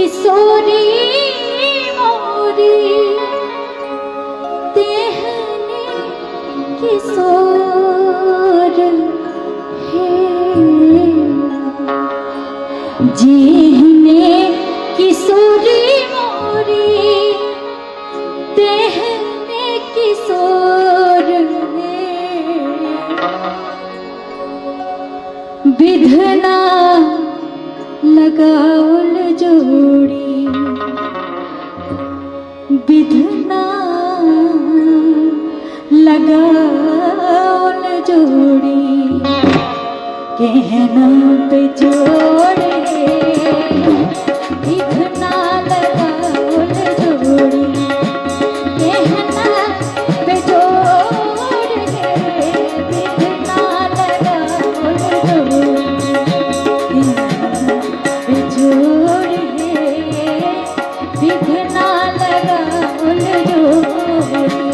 किशोरी मोरी तेहने किशोर है जिहने किशोरी मोरी तेहने किशोर है विधना लगाओल जोड़ी विधना लगाओल जोड़ी कहना पे जोड़े विधना लगाओल जोड़ी कहना पे जोड़े विधना लगाओल जोड़ी विघ्ना लगाओल जोड़ी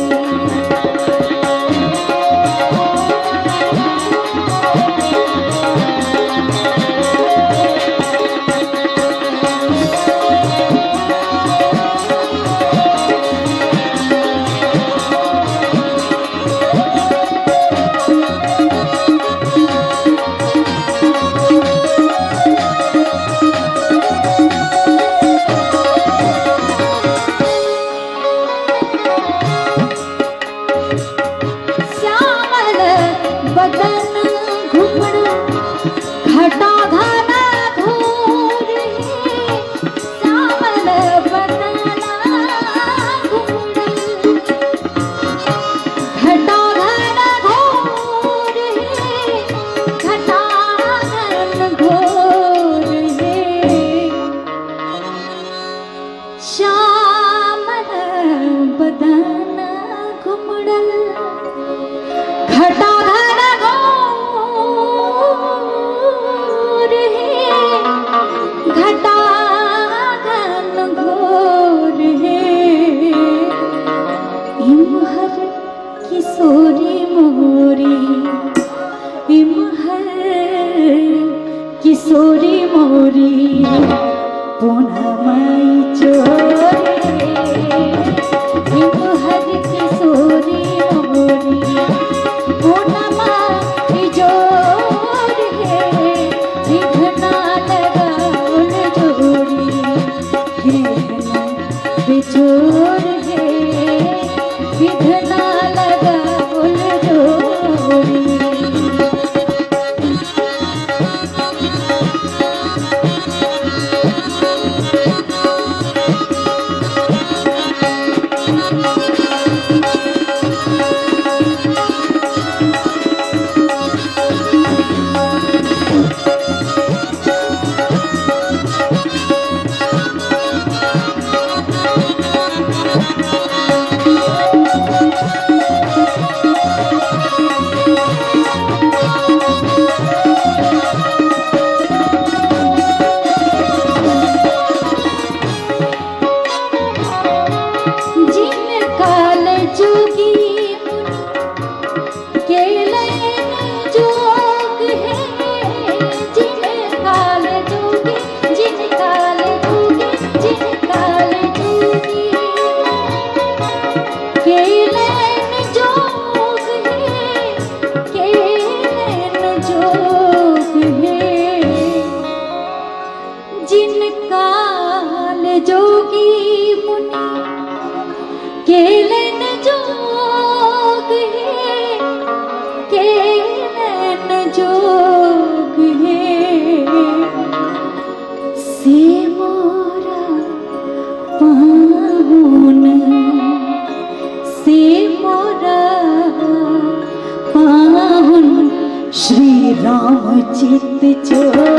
बदन घुमड़ घटा घना घोर है श्यामल बदन घुमड़ घटा घना घोर है घटा घन घोर है श्यामल बदन घुमड़ घटा घटा घन घोर है इमहर किशोरी मोरी इमहर किशोरी मोरी पूनमई चोरे इमहर किशोरी मोरी पूनमई जोरे विघ्ना लगाओल जोड़ी कहना बेजोड़ है विघ्ना लगाओल जोड़ी जिनकाल जोगी मुनि केलन जोग है केलन जोग है से मोरा पाहुन से मोरा पाहुन श्री राम चित चो